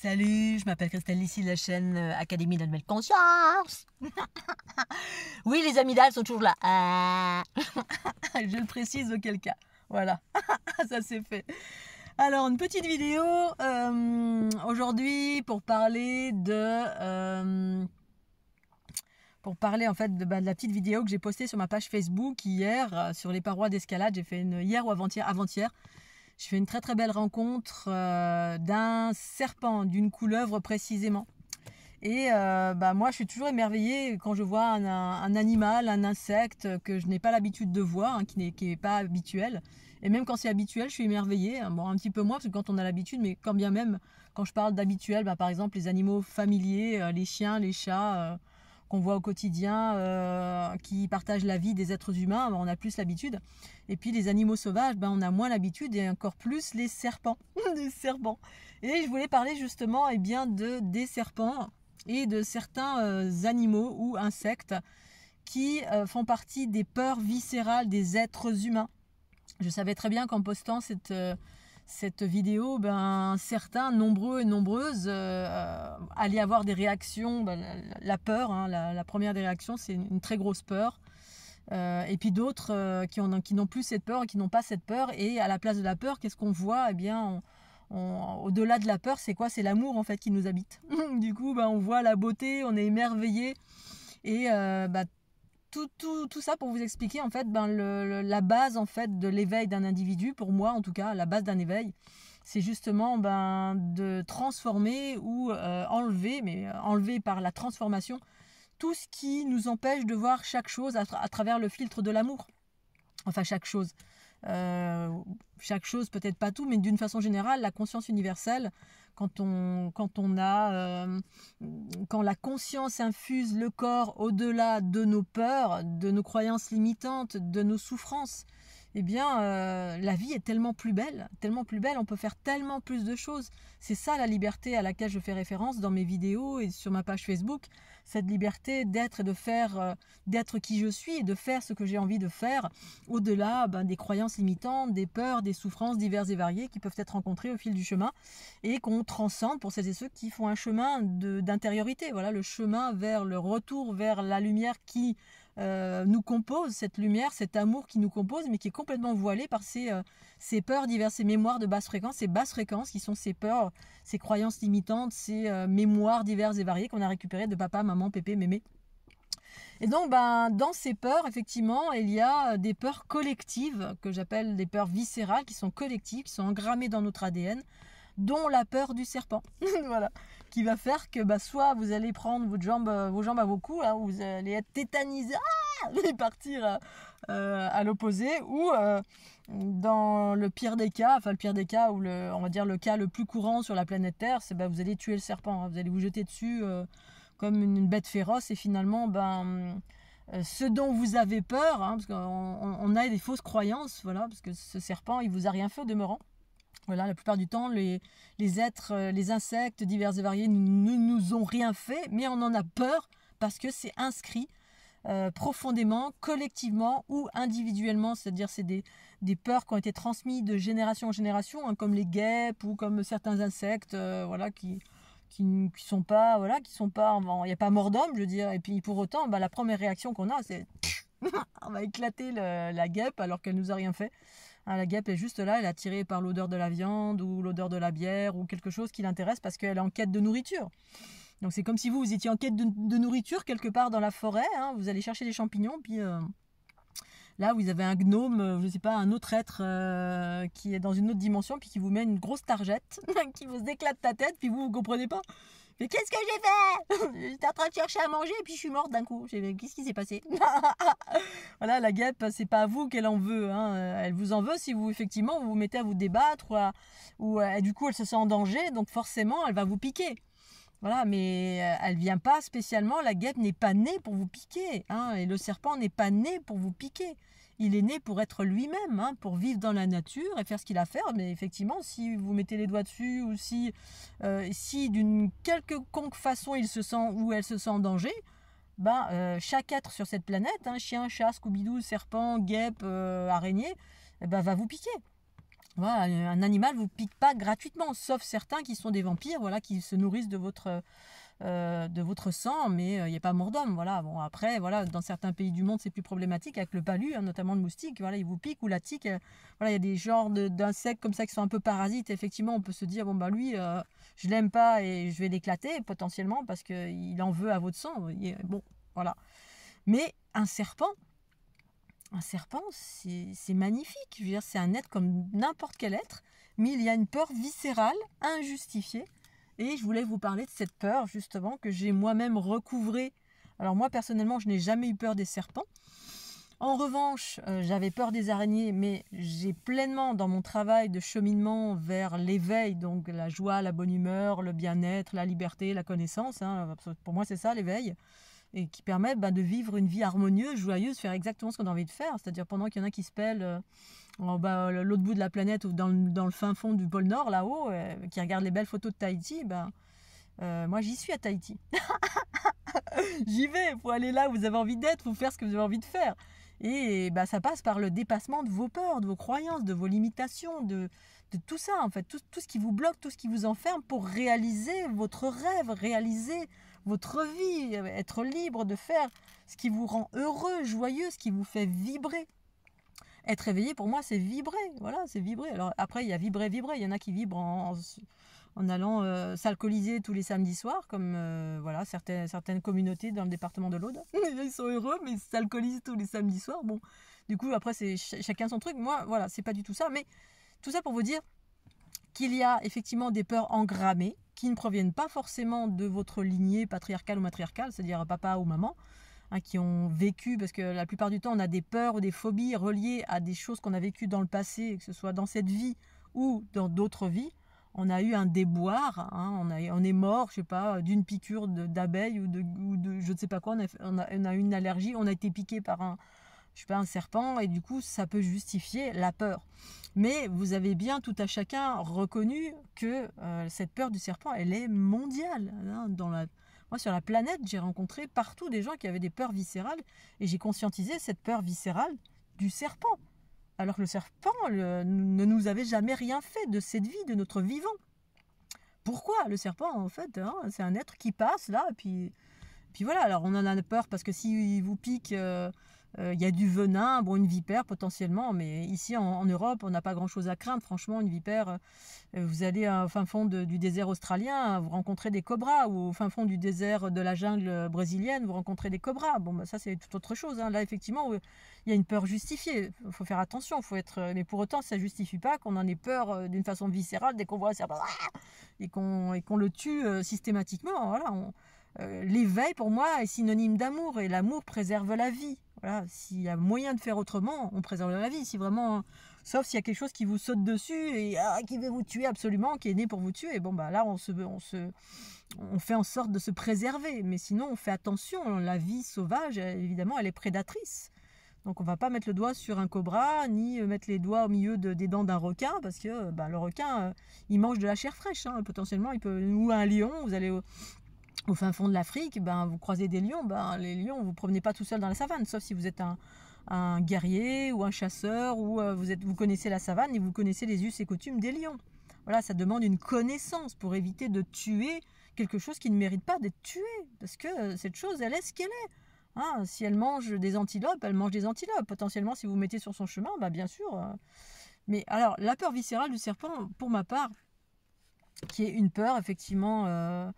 Salut, je m'appelle Christelle, ici la chaîne Académie de la Nouvelle Conscience. Oui, les amygdales sont toujours là. Je le précise auquel cas. Voilà, ça c'est fait. Alors, une petite vidéo aujourd'hui pour parler en fait de la petite vidéo que j'ai postée sur ma page Facebook hier sur les parois d'escalade. J'ai fait hier ou avant-hier. Je fais une très très belle rencontre d'un serpent, d'une couleuvre précisément. Et moi je suis toujours émerveillée quand je vois un animal, un insecte que je n'ai pas l'habitude de voir, hein, qui n'est pas habituel. Et même quand c'est habituel, je suis émerveillée. Bon, un petit peu moins parce que quand on a l'habitude, mais quand bien même, quand je parle d'habituel, par exemple les animaux familiers, les chiens, les chats qu'on voit au quotidien, qui partagent la vie des êtres humains, on a plus l'habitude. Et puis les animaux sauvages, on a moins l'habitude, et encore plus les serpents. Les serpents. Et je voulais parler justement des serpents et de certains animaux ou insectes qui font partie des peurs viscérales des êtres humains. Je savais très bien qu'en postant cette vidéo, certains, nombreux et nombreuses, allaient avoir des réactions. La peur, hein, la première des réactions, c'est une très grosse peur. Et puis d'autres qui n'ont plus cette peur et qui n'ont pas cette peur. Et à la place de la peur, qu'est-ce qu'on voit ? Eh bien, au-delà de la peur, c'est quoi ? C'est l'amour en fait qui nous habite. Du coup, on voit la beauté, on est émerveillé. Et tout ça pour vous expliquer en fait la base en fait de l'éveil d'un individu, pour moi en tout cas, la base d'un éveil, c'est justement de transformer ou enlever par la transformation tout ce qui nous empêche de voir chaque chose à travers le filtre de l'amour. Enfin chaque chose peut-être pas tout, mais d'une façon générale, la conscience universelle, quand la conscience infuse le corps au-delà de nos peurs, de nos croyances limitantes, de nos souffrances, eh bien la vie est tellement plus belle, on peut faire tellement plus de choses. C'est ça la liberté à laquelle je fais référence dans mes vidéos et sur ma page Facebook, cette liberté d'être et de faire, d'être qui je suis et de faire ce que j'ai envie de faire, au-delà des croyances limitantes, des peurs, des souffrances diverses et variées qui peuvent être rencontrées au fil du chemin et qu'on transcende pour celles et ceux qui font un chemin d'intériorité. Voilà, le chemin vers le retour vers la lumière qui nous compose, cette lumière, cet amour qui nous compose, mais qui est complètement voilé par ces peurs diverses, ces mémoires de basse fréquence, ces basses fréquences qui sont ces peurs, ces croyances limitantes, ces mémoires diverses et variées qu'on a récupérées de papa, maman, pépé, mémé. Et donc, dans ces peurs, effectivement, il y a des peurs collectives, que j'appelle des peurs viscérales, qui sont collectives, qui sont engrammées dans notre ADN, dont la peur du serpent. Voilà, qui va faire que soit vous allez prendre vos jambes à vos coups, là, vous allez être tétanisé et partir à l'opposé, ou dans le pire des cas, ou on va dire le cas le plus courant sur la planète Terre, c'est vous allez tuer le serpent, hein, vous allez vous jeter dessus comme une bête féroce, et finalement ce dont vous avez peur, hein, parce qu'on a des fausses croyances, voilà, parce que ce serpent il vous a rien fait au demeurant. Voilà, la plupart du temps, les êtres, les insectes divers et variés ne nous ont rien fait, mais on en a peur parce que c'est inscrit profondément, collectivement ou individuellement. C'est-à-dire c'est des peurs qui ont été transmises de génération en génération, hein, comme les guêpes ou comme certains insectes qui sont pas, il n'y a pas mort d'homme, je veux dire. Et puis pour autant, la première réaction qu'on a, c'est on va éclater la guêpe alors qu'elle nous a rien fait. La guêpe est juste là, elle est attirée par l'odeur de la viande ou l'odeur de la bière ou quelque chose qui l'intéresse parce qu'elle est en quête de nourriture. Donc c'est comme si vous étiez en quête de nourriture quelque part dans la forêt, hein, vous allez chercher des champignons, puis là vous avez un gnome, je sais pas, un autre être qui est dans une autre dimension, puis qui vous met une grosse targette, qui vous éclate ta tête, puis vous comprenez pas. Mais qu'est-ce que j'ai fait ? J'étais en train de chercher à manger et puis je suis morte d'un coup. Qu'est-ce qui s'est passé ? Voilà, la guêpe, c'est pas à vous qu'elle en veut, hein. Elle vous en veut si vous effectivement vous mettez à vous débattre ou du coup elle se sent en danger, donc forcément elle va vous piquer. Voilà, mais elle vient pas spécialement, la guêpe n'est pas née pour vous piquer, hein, et le serpent n'est pas né pour vous piquer. Il est né pour être lui-même, hein, pour vivre dans la nature et faire ce qu'il a à faire. Mais effectivement, si vous mettez les doigts dessus ou si d'une quelconque façon il se sent ou elle se sent en danger, chaque être sur cette planète, hein, chien, chat, scooby-doo, serpent, guêpe, araignée, va vous piquer. Voilà, un animal ne vous pique pas gratuitement, sauf certains qui sont des vampires, voilà, qui se nourrissent de votre sang, mais il n'y a pas mort d'homme. Voilà. Bon, après, voilà, dans certains pays du monde, c'est plus problématique avec le palu, hein, notamment le moustique. Voilà, il vous pique ou la tique. Voilà, il y a des genres d'insectes comme ça qui sont un peu parasites. Effectivement, on peut se dire, bon, bah lui, je l'aime pas et je vais l'éclater potentiellement parce qu'il en veut à votre sang. Bon, voilà. Mais un serpent, c'est magnifique. Je veux dire, c'est un être comme n'importe quel être, mais il y a une peur viscérale, injustifiée. Et je voulais vous parler de cette peur, justement, que j'ai moi-même recouvrée. Alors moi, personnellement, je n'ai jamais eu peur des serpents. En revanche, j'avais peur des araignées, mais j'ai pleinement, dans mon travail de cheminement vers l'éveil, donc la joie, la bonne humeur, le bien-être, la liberté, la connaissance, hein, pour moi c'est ça l'éveil, et qui permet de vivre une vie harmonieuse, joyeuse, faire exactement ce qu'on a envie de faire. C'est-à-dire pendant qu'il y en a qui se pèlent l'autre bout de la planète ou dans le fin fond du pôle Nord, là-haut, qui regardent les belles photos de Tahiti, moi j'y suis à Tahiti. J'y vais, il faut aller là où vous avez envie d'être, il faut faire ce que vous avez envie de faire. Et ça passe par le dépassement de vos peurs, de vos croyances, de vos limitations, de tout ça, en fait, tout ce qui vous bloque, tout ce qui vous enferme pour réaliser votre rêve, réaliser votre vie, être libre de faire ce qui vous rend heureux, joyeux, ce qui vous fait vibrer. Être éveillé, pour moi, c'est vibrer. Voilà, c'est vibrer. Alors après, il y a vibrer. Il y en a qui vibrent en allant s'alcooliser tous les samedis soirs, comme voilà, certaines communautés dans le département de l'Aude. Ils sont heureux, mais ils s'alcoolisent tous les samedis soirs. Bon, du coup, après, c'est chacun son truc. Moi, voilà, c'est pas du tout ça. Mais tout ça pour vous dire qu'il y a effectivement des peurs engrammées qui ne proviennent pas forcément de votre lignée patriarcale ou matriarcale, c'est-à-dire papa ou maman, hein, qui ont vécu, parce que la plupart du temps, on a des peurs ou des phobies reliées à des choses qu'on a vécues dans le passé, que ce soit dans cette vie ou dans d'autres vies. On a eu un déboire, hein, on est mort, je sais pas, d'une piqûre d'abeille ou de je ne sais pas quoi, on a eu une allergie, on a été piqué par un serpent, et du coup, ça peut justifier la peur. Mais vous avez bien tout à chacun reconnu que cette peur du serpent, elle est mondiale. Hein, moi, sur la planète, j'ai rencontré partout des gens qui avaient des peurs viscérales, et j'ai conscientisé cette peur viscérale du serpent. Alors que le serpent ne nous avait jamais rien fait de cette vie, de notre vivant. Pourquoi le serpent, en fait, hein, c'est un être qui passe là, puis voilà. Alors on en a peur parce que s'il vous pique, y a du venin, bon, une vipère potentiellement, mais ici en Europe, on n'a pas grand-chose à craindre. Franchement, une vipère, vous allez au fin fond du désert australien, vous rencontrez des cobras, ou au fin fond du désert de la jungle brésilienne, vous rencontrez des cobras. Bon, ça c'est toute autre chose. Hein. Là, effectivement, il y a une peur justifiée. Il faut faire attention, mais pour autant, ça ne justifie pas qu'on en ait peur d'une façon viscérale dès qu'on voit un serpent et qu'on le tue systématiquement. Voilà, l'éveil, pour moi, est synonyme d'amour, et l'amour préserve la vie. Voilà, s'il y a moyen de faire autrement, on préserve la vie. Si vraiment, sauf s'il y a quelque chose qui vous saute dessus et qui veut vous tuer absolument, qui est né pour vous tuer, bon là on fait en sorte de se préserver. Mais sinon, on fait attention. La vie sauvage, évidemment, elle est prédatrice. Donc on va pas mettre le doigt sur un cobra, ni mettre les doigts au milieu des dents d'un requin, parce que le requin, il mange de la chair fraîche. Hein, potentiellement, ou un lion. Vous allez au fin fond de l'Afrique, vous croisez des lions. Les lions, vous ne promenez pas tout seul dans la savane, sauf si vous êtes un guerrier ou un chasseur, ou vous connaissez la savane et vous connaissez les us et coutumes des lions. Voilà, ça demande une connaissance pour éviter de tuer quelque chose qui ne mérite pas d'être tué, parce que cette chose, elle est ce qu'elle est. Hein, si elle mange des antilopes, elle mange des antilopes. Potentiellement, si vous vous mettez sur son chemin, bien sûr. Mais alors, la peur viscérale du serpent, pour ma part, qui est une peur, effectivement,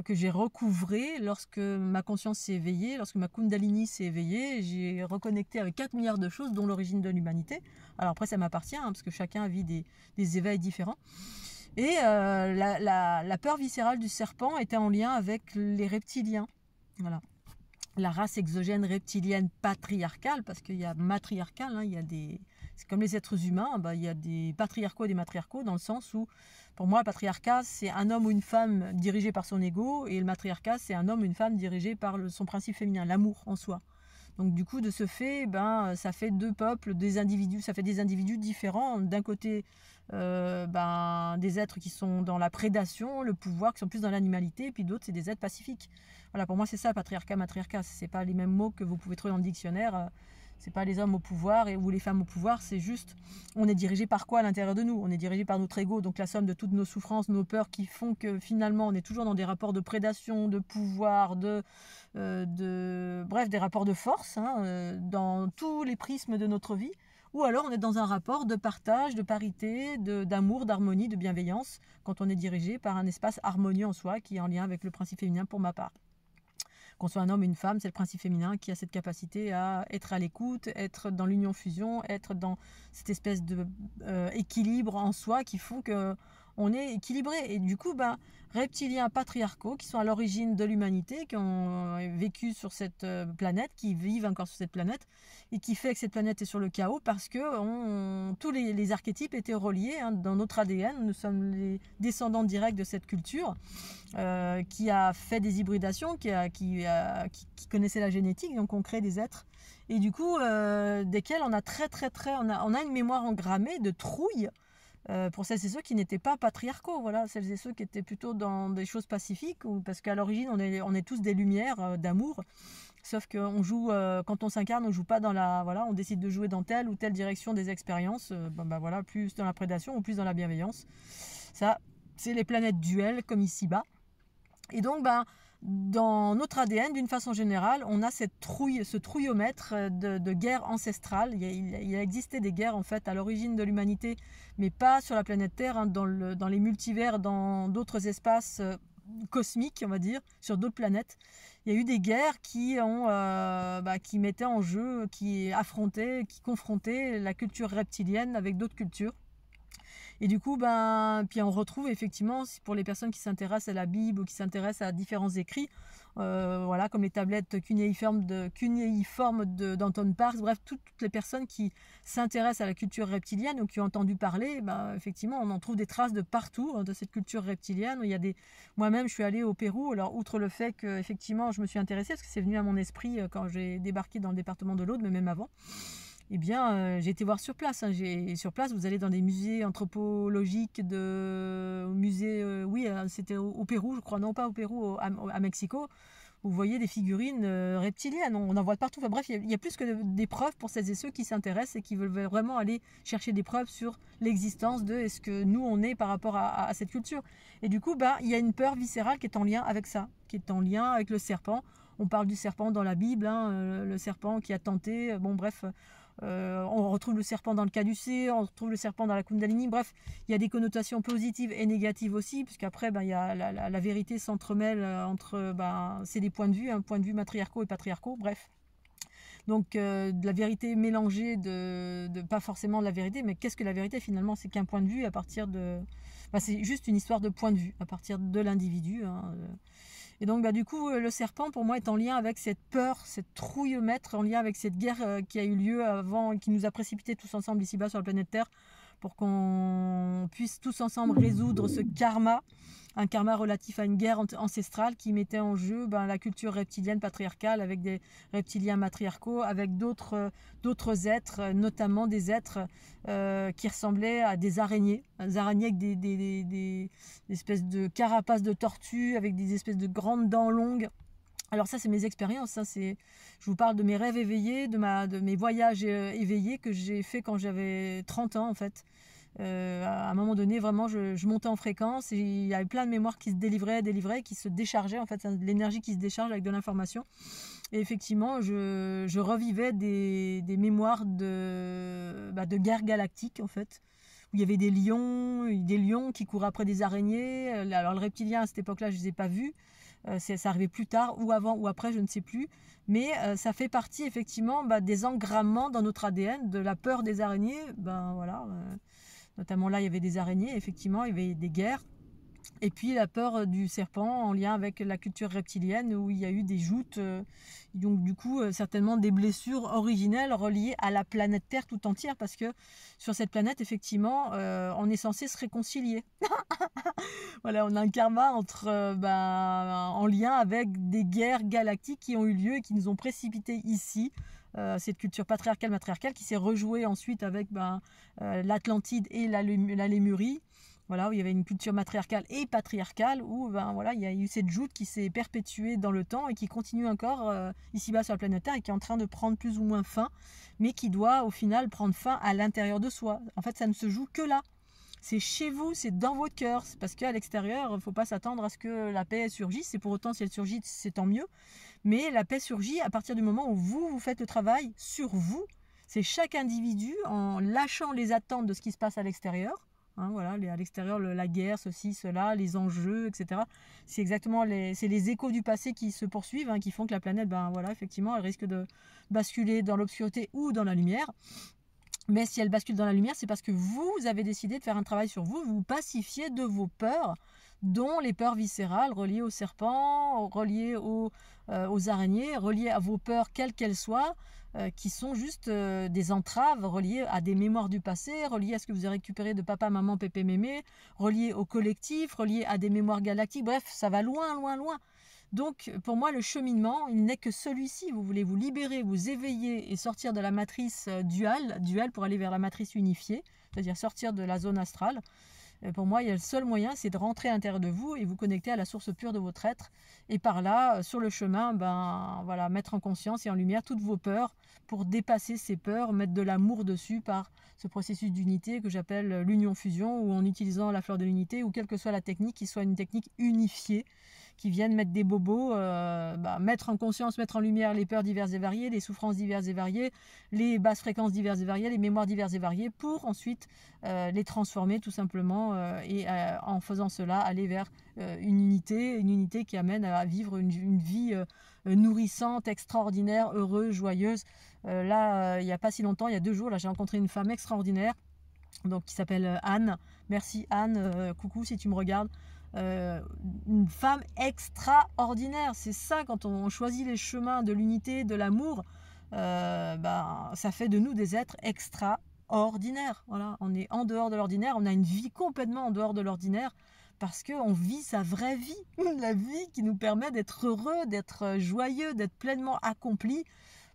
que j'ai recouvrée lorsque ma conscience s'est éveillée, lorsque ma Kundalini s'est éveillée. J'ai reconnecté avec 4 milliards de choses, dont l'origine de l'humanité. Alors après, ça m'appartient, hein, parce que chacun vit des éveils différents. Et la peur viscérale du serpent était en lien avec les reptiliens. Voilà. La race exogène reptilienne patriarcale, parce qu'il y a matriarcal, hein, c'est comme les êtres humains, il y a des patriarcaux et des matriarcaux, dans le sens où, pour moi, le patriarcat, c'est un homme ou une femme dirigé par son ego, et le matriarcat, c'est un homme ou une femme dirigé par son principe féminin, l'amour en soi. Donc du coup, de ce fait, ça fait deux peuples, des individus, ça fait des individus différents. D'un côté, des êtres qui sont dans la prédation, le pouvoir, qui sont plus dans l'animalité, puis d'autres, c'est des êtres pacifiques. Voilà, pour moi, c'est ça, patriarcat, matriarcat. C'est pas les mêmes mots que vous pouvez trouver dans le dictionnaire. C'est pas les hommes au pouvoir ou les femmes au pouvoir, c'est juste, on est dirigé par quoi à l'intérieur de nous? On est dirigé par notre ego, donc la somme de toutes nos souffrances, nos peurs qui font que finalement on est toujours dans des rapports de prédation, de pouvoir, bref, des rapports de force, dans tous les prismes de notre vie. Ou alors on est dans un rapport de partage, de parité, d'amour, d'harmonie, de bienveillance, quand on est dirigé par un espace harmonieux en soi qui est en lien avec le principe féminin pour ma part. Qu'on soit un homme ou une femme, c'est le principe féminin qui a cette capacité à être à l'écoute, être dans l'union-fusion, être dans cette espèce de équilibre en soi qui font qu'on est équilibré. Et du coup, reptiliens patriarcaux qui sont à l'origine de l'humanité, qui ont vécu sur cette planète, qui vivent encore sur cette planète, et qui fait que cette planète est sur le chaos parce que tous les archétypes étaient reliés dans notre ADN. Nous sommes les descendants directs de cette culture qui a fait des hybridations, qui connaissait la génétique, donc on crée des êtres. Et du coup, desquels on a on a une mémoire engrammée de trouille, pour celles et ceux qui n'étaient pas patriarcaux, voilà, celles et ceux qui étaient plutôt dans des choses pacifiques, parce qu'à l'origine on est tous des lumières d'amour, sauf qu'on joue, quand on s'incarne, on joue pas dans on décide de jouer dans telle ou telle direction des expériences, voilà, plus dans la prédation ou plus dans la bienveillance. Ça, c'est les planètes duelles comme ici-bas. Et donc, dans notre ADN, d'une façon générale, on a ce trouillomètre de guerre ancestrale. Il a existé des guerres en fait à l'origine de l'humanité, mais pas sur la planète Terre, dans les multivers, dans d'autres espaces cosmiques, on va dire, sur d'autres planètes. Il y a eu des guerres qui mettaient en jeu, qui affrontaient, qui confrontaient la culture reptilienne avec d'autres cultures. Et du coup, puis on retrouve effectivement, pour les personnes qui s'intéressent à la Bible ou qui s'intéressent à différents écrits, comme les tablettes cunéiformes d'Anton Parks, bref, toutes les personnes qui s'intéressent à la culture reptilienne ou qui ont entendu parler, effectivement, on en trouve des traces de partout de cette culture reptilienne. Moi-même, je suis allée au Pérou, alors outre le fait que effectivement, je me suis intéressée, parce que c'est venu à mon esprit quand j'ai débarqué dans le département de l'Aude, mais même avant. J'ai été voir sur place. Sur place, vous allez dans des musées anthropologiques, c'était au Pérou, je crois, non pas au Pérou, à Mexico. Vous voyez des figurines reptiliennes, on en voit partout. Enfin bref, il y a plus que des preuves pour celles et ceux qui s'intéressent et qui veulent vraiment aller chercher des preuves sur l'existence de est-ce que nous on est par rapport à cette culture. Et du coup, il y a une peur viscérale qui est en lien avec ça, qui est en lien avec le serpent. On parle du serpent dans la Bible, le serpent qui a tenté, on retrouve le serpent dans le caducée, on retrouve le serpent dans la Kundalini. Bref, il y a des connotations positives et négatives aussi, puisqu'après, il y a la vérité s'entremêle entre, c'est des points de vue matriarcaux et patriarcaux, bref. Donc, de la vérité mélangée, pas forcément de la vérité, mais qu'est-ce que la vérité finalement? C'est qu'un point de vue à partir de... c'est juste une histoire de point de vue, à partir de l'individu. Et donc, du coup, le serpent, pour moi, est en lien avec cette peur, cette trouillemètre, en lien avec cette guerre qui a eu lieu avant, qui nous a précipités tous ensemble ici-bas sur la planète Terre, pour qu'on puisse tous ensemble résoudre ce karma, un karma relatif à une guerre ancestrale qui mettait en jeu la culture reptilienne patriarcale avec des reptiliens matriarcaux, avec d'autres êtres, notamment des êtres qui ressemblaient à des araignées avec des espèces de carapaces de tortue, avec des espèces de grandes dents longues. Alors ça, c'est mes expériences, je vous parle de mes rêves éveillés, de mes voyages éveillés que j'ai fait quand j'avais 30 ans en fait. À un moment donné, vraiment, je montais en fréquence et il y avait plein de mémoires qui se délivraient, qui se déchargeaient, en fait, c'est de l'énergie qui se décharge avec de l'information. Et effectivement, je revivais des mémoires de guerre galactique, en fait, où il y avait des lions qui courent après des araignées. Alors le reptilien, à cette époque-là, je ne les ai pas vus. Ça arrivait plus tard, ou avant, ou après, je ne sais plus. Mais ça fait partie, effectivement, des engrammements dans notre ADN, de la peur des araignées. Notamment là, il y avait des araignées, effectivement, il y avait des guerres. Et puis la peur du serpent en lien avec la culture reptilienne où il y a eu des joutes, donc du coup certainement des blessures originelles reliées à la planète Terre tout entière, parce que sur cette planète, effectivement, on est censé se réconcilier. Voilà, on a un karma en lien avec des guerres galactiques qui ont eu lieu et qui nous ont précipités ici. Cette culture matriarcale qui s'est rejouée ensuite avec l'Atlantide et la Lémurie. Voilà, où il y avait une culture matriarcale et patriarcale, où ben, voilà, il y a eu cette joute qui s'est perpétuée dans le temps et qui continue encore ici-bas sur la planète Terre et qui est en train de prendre plus ou moins fin, mais qui doit au final prendre fin à l'intérieur de soi. En fait, ça ne se joue que là. C'est chez vous, c'est dans votre cœur. Parce qu'à l'extérieur, il ne faut pas s'attendre à ce que la paix surgisse. Et pour autant, si elle surgit, c'est tant mieux. Mais la paix surgit à partir du moment où vous faites le travail sur vous. C'est chaque individu en lâchant les attentes de ce qui se passe à l'extérieur. Hein, voilà, à l'extérieur, la guerre, ceci, cela, les enjeux, etc. C'est exactement les échos du passé qui se poursuivent, hein, qui font que la planète, ben voilà, effectivement, elle risque de basculer dans l'obscurité ou dans la lumière. Mais si elle bascule dans la lumière, c'est parce que vous avez décidé de faire un travail sur vous, vous pacifiez de vos peurs, dont les peurs viscérales reliées aux serpents, reliées aux araignées, reliées à vos peurs quelles qu'elles soient, qui sont juste des entraves reliées à des mémoires du passé, reliées à ce que vous avez récupéré de papa, maman, pépé, mémé, reliées au collectif, reliées à des mémoires galactiques. Bref, ça va loin, loin, loin. Donc, pour moi, le cheminement, il n'est que celui-ci. Vous voulez vous libérer, vous éveiller et sortir de la matrice duale pour aller vers la matrice unifiée, c'est-à-dire sortir de la zone astrale. Pour moi, il y a le seul moyen, c'est de rentrer à l'intérieur de vous et vous connecter à la source pure de votre être. Et par là, sur le chemin, ben, voilà, mettre en conscience et en lumière toutes vos peurs pour dépasser ces peurs, mettre de l'amour dessus par ce processus d'unité que j'appelle l'union-fusion, ou en utilisant la fleur de l'unité, ou quelle que soit la technique, qui soit une technique unifiée, qui viennent mettre des bobos, mettre en conscience, mettre en lumière les peurs diverses et variées, les souffrances diverses et variées, les basses fréquences diverses et variées, les mémoires diverses et variées, pour ensuite les transformer tout simplement et en faisant cela, aller vers une unité qui amène à vivre une vie nourrissante, extraordinaire, heureuse, joyeuse. Il n'y a pas si longtemps, il y a 2 jours, là, j'ai rencontré une femme extraordinaire donc, qui s'appelle Anne. Merci Anne, coucou si tu me regardes. Une femme extraordinaire, c'est ça, quand on choisit les chemins de l'unité, de l'amour, ça fait de nous des êtres extraordinaires. Voilà, on est en dehors de l'ordinaire, on a une vie complètement en dehors de l'ordinaire parce qu'on vit sa vraie vie, la vie qui nous permet d'être heureux, d'être joyeux, d'être pleinement accompli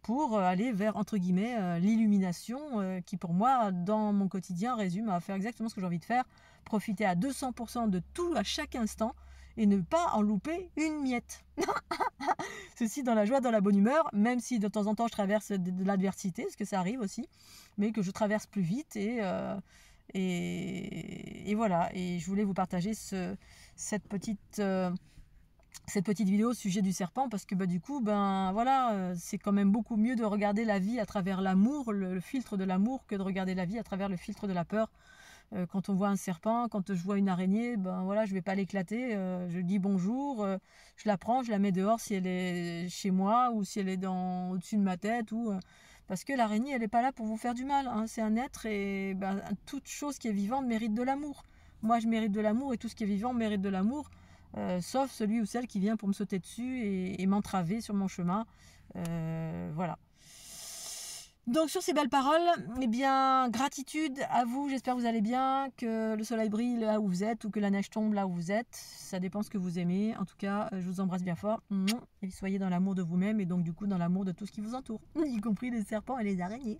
pour aller vers, entre guillemets, l'illumination qui, pour moi, dans mon quotidien, résume à faire exactement ce que j'ai envie de faire, profiter à 200% de tout à chaque instant et ne pas en louper une miette. Ceci dans la joie, dans la bonne humeur, même si de temps en temps je traverse de l'adversité, parce que ça arrive aussi, mais que je traverse plus vite et voilà. Et je voulais vous partager cette petite vidéo au sujet du serpent parce que du coup c'est quand même beaucoup mieux de regarder la vie à travers l'amour, le filtre de l'amour, que de regarder la vie à travers le filtre de la peur. Quand on voit un serpent, quand je vois une araignée, je vais pas l'éclater, je dis bonjour, je la prends, je la mets dehors si elle est chez moi ou si elle est au-dessus de ma tête parce que l'araignée, elle n'est pas là pour vous faire du mal, hein. C'est un être et toute chose qui est vivante mérite de l'amour. Moi, je mérite de l'amour et tout ce qui est vivant mérite de l'amour. Sauf celui ou celle qui vient pour me sauter dessus et m'entraver sur mon chemin. Voilà. Donc sur ces belles paroles, gratitude à vous, j'espère que vous allez bien, que le soleil brille là où vous êtes ou que la neige tombe là où vous êtes, ça dépend ce que vous aimez. En tout cas, je vous embrasse bien fort et soyez dans l'amour de vous-même et donc du coup dans l'amour de tout ce qui vous entoure, y compris les serpents et les araignées.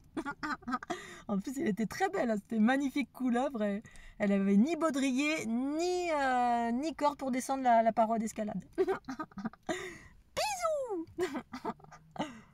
En plus, elle était très belle, hein. C'était une magnifique couleuvre, elle avait ni baudrier ni corde pour descendre la paroi d'escalade. Bisous.